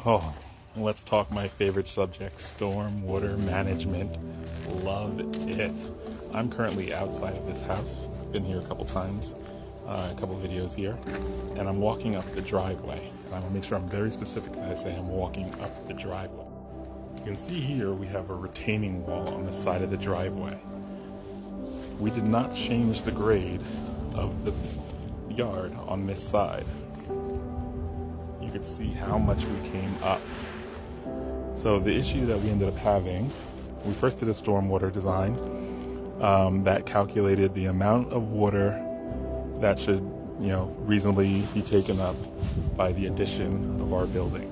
Oh, let's talk my favorite subject, stormwater management. Love it. I'm currently outside of this house. Been here a couple times, a couple videos here, and I'm walking up the driveway. And I want to make sure I'm very specific when I say I'm walking up the driveway. You can see here we have a retaining wall on the side of the driveway. We did not change the grade of the yard on this side. You could see how much we came up. So the issue that we ended up having, we first did a stormwater design that calculated the amount of water that should, reasonably be taken up by the addition of our building.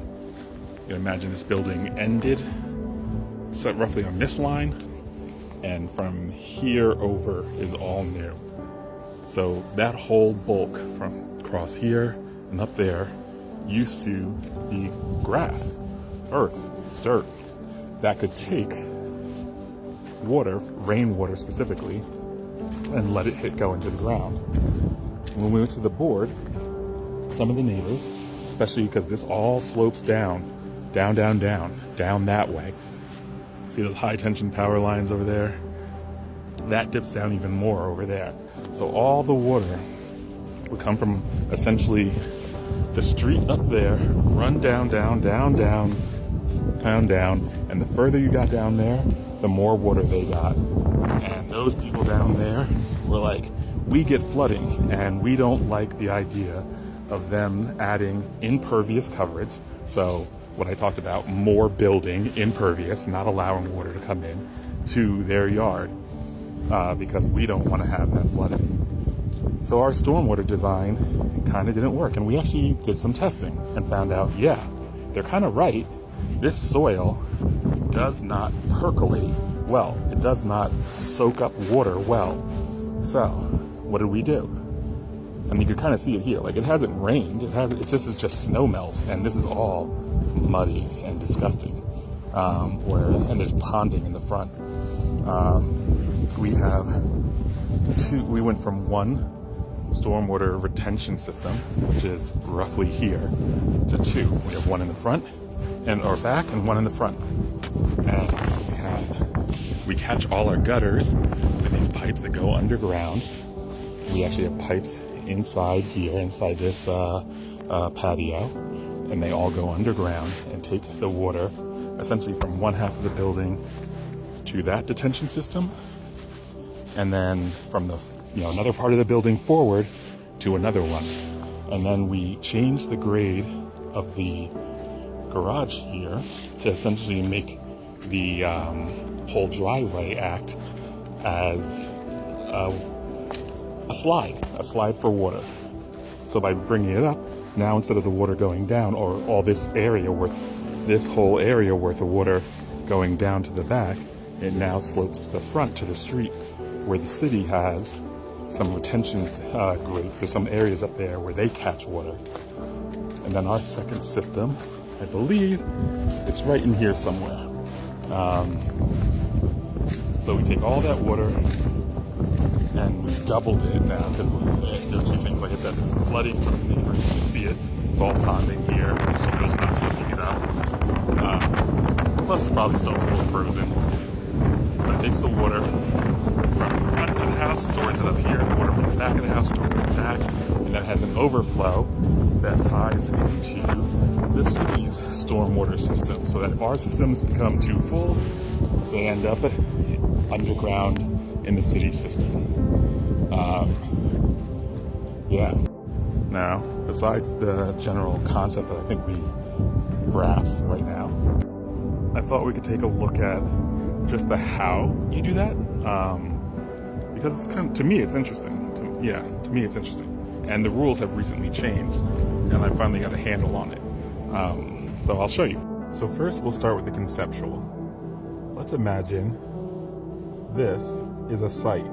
You can imagine this building ended set roughly on this line, and from here over is all new. So that whole bulk from across here and up there used to be grass, earth, dirt that could take water, rainwater specifically, and let it go into the ground. When we went to the board, some of the neighbors, especially because this all slopes down that way. See those high tension power lines over there? That dips down even more over there. So all the water would come from essentially the street up there, run down, and the further you got down there, the more water they got. And those people down there were like, we get flooding, and we don't like the idea of them adding impervious coverage. So what I talked about, more building impervious, not allowing water to come in to their yard, because we don't want to have that flooding. So our stormwater design kind of didn't work, and we actually did some testing and found out, yeah, they're kind of right. This soil does not percolate well. It does not soak up water well. So what did we do? And you can kind of see it here. Like, it hasn't rained. It's just snow melt, and this is all muddy and disgusting. And there's ponding in the front. We went from one stormwater retention system, which is roughly here, to two. We have one in the front or back, and one in the front. And we catch all our gutters with these pipes that go underground. We actually have pipes inside here, inside this patio, and they all go underground and take the water essentially from one half of the building to that detention system, and then from the another part of the building forward to another one. And then we change the grade of the garage here to essentially make the whole driveway act as a slide for water. So by bringing it up, now instead of the water going down, or all this whole area worth of water going down to the back, it now slopes the front to the street, where the city has some retention grades. There's some areas up there where they catch water. And then our second system, I believe it's right in here somewhere. So we take all that water and we doubled it now, because there are two things. Like I said, there's the flooding from the neighbors. You can see it. It's all ponding here. The soil's not soaking it up. Plus it's probably still a little frozen. But it takes the water from the front of the house, stores it up here, the water from the back of the house stores it back, and that has an overflow that ties into the city's stormwater system. So that if our systems become too full, they end up underground in the city system. Now, besides the general concept that I think we grasp right now, I thought we could take a look at just the how you do that, because it's to me it's interesting. To me it's interesting, and the rules have recently changed, and I finally got a handle on it. So I'll show you. So first, we'll start with the conceptual. Let's imagine this is a site.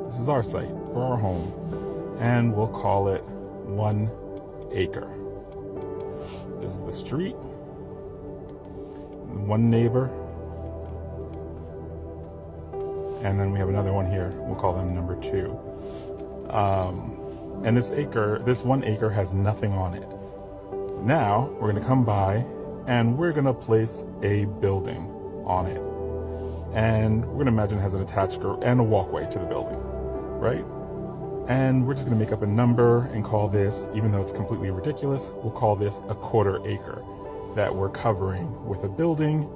This is our site for our home, and we'll call it 1 acre. This is the street, one neighbor, and then we have another one here. We'll call them number 2. And this 1 acre has nothing on it. Now we're going to come by and we're going to place a building on it. And we're going to imagine it has an attached and a walkway to the building, right? And we're just going to make up a number and call this, even though it's completely ridiculous, we'll call this a 1/4 acre that we're covering with a building.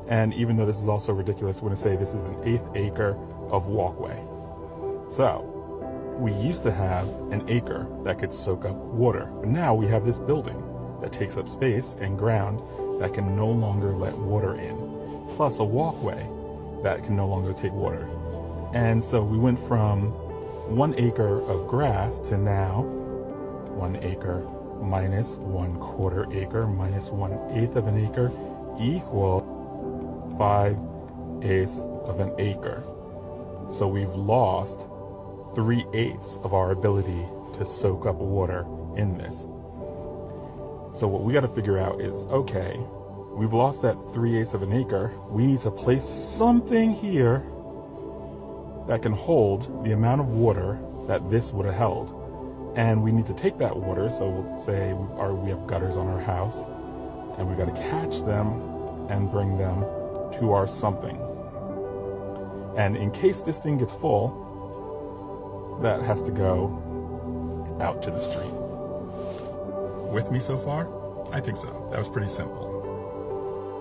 And even though this is also ridiculous, we're going to say this is an 1/8 acre of walkway. So we used to have an acre that could soak up water, but now we have this building that takes up space and ground that can no longer let water in, plus a walkway that can no longer take water. And so we went from 1 acre of grass to now 1 acre minus 1/4 acre minus 1/8 of an acre equal 5/8 of an acre. So we've lost 3/8 of our ability to soak up water in this. So what we got to figure out is, okay, we've lost that 3/8 of an acre. We need to place something here that can hold the amount of water that this would have held. And we need to take that water, so we'll say we have gutters on our house, and we've got to catch them and bring them to our something. And in case this thing gets full, that has to go out to the street. With me so far? I think so. That was pretty simple.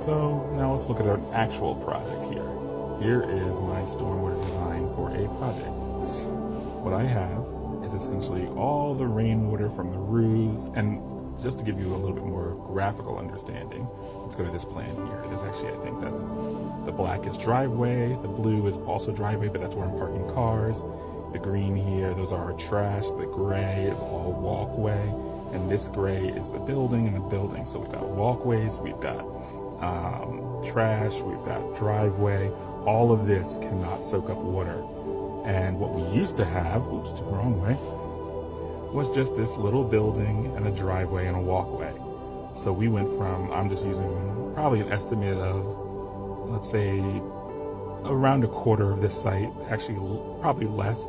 So now let's look at an actual project here. Here is my stormwater design for a project. What I have is essentially all the rainwater from the roofs, and just to give you a little bit more graphical understanding, let's go to this plan here. It is actually, I think that the black is driveway, the blue is also driveway, but that's where I'm parking cars. The green here, those are our trash. The gray is all walkway, and this gray is the building and the building. So we've got walkways, we've got trash, we've got driveway. All of this cannot soak up water. And what we used to have, oops, the wrong way, was just this little building and a driveway and a walkway. So we went from, I'm just using probably an estimate of, let's say, around 1/4 of this site, actually probably less,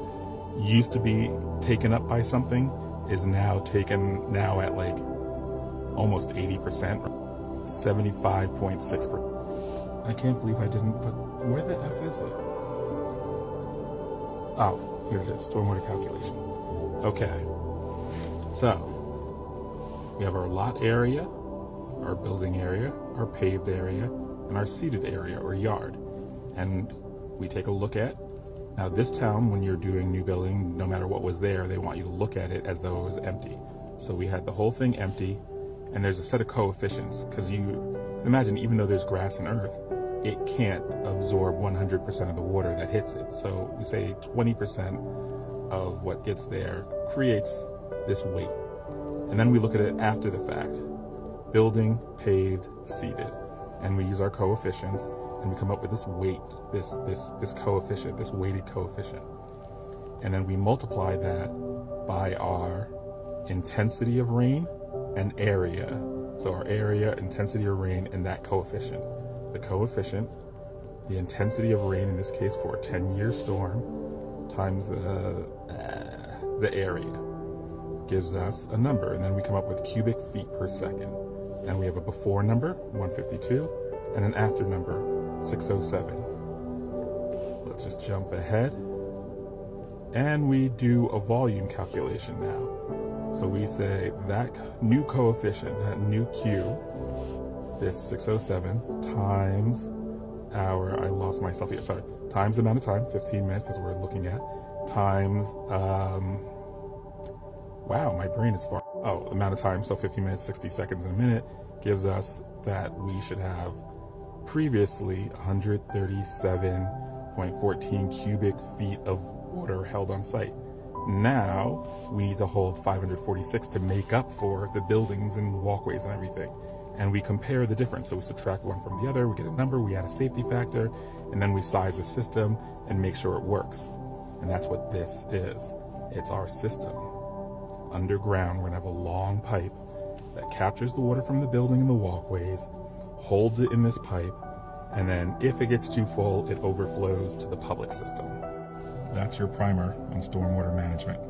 used to be taken up by something, is now taken now at like almost 80%, 75.6%. I can't believe I didn't put, where the F is it? Oh, here it is, stormwater calculations. Okay, so we have our lot area, our building area, our paved area, and our seated area or yard. And we take a look at, now this town, when you're doing new building, no matter what was there, they want you to look at it as though it was empty. So we had the whole thing empty, and there's a set of coefficients, because you imagine, even though there's grass and earth, it can't absorb 100% of the water that hits it. So we say 20% of what gets there creates this weight. And then we look at it after the fact. Building, paved, seated. And we use our coefficients, and we come up with this weight, this coefficient, this weighted coefficient. And then we multiply that by our intensity of rain and area. So our area, intensity of rain, and that coefficient. The coefficient, the intensity of rain in this case for a 10-year storm, times the area gives us a number. And then we come up with cubic feet per second. And we have a before number, 152, and an after number, 607. Let's just jump ahead. And we do a volume calculation now. So we say that new coefficient, that new Q, this 607 times our, I lost myself here, sorry, times the amount of time, 15 minutes is what we're looking at, times, wow, my brain is far, oh, amount of time, so 15 minutes, 60 seconds in a minute, gives us that we should have previously 137.14 cubic feet of water held on site. Now we need to hold 546 to make up for the buildings and walkways and everything. And we compare the difference. So we subtract one from the other, we get a number, we add a safety factor, and then we size the system and make sure it works. And that's what this is. It's our system. Underground, we're gonna have a long pipe that captures the water from the building and the walkways, holds it in this pipe, and then if it gets too full, it overflows to the public system. That's your primer on stormwater management.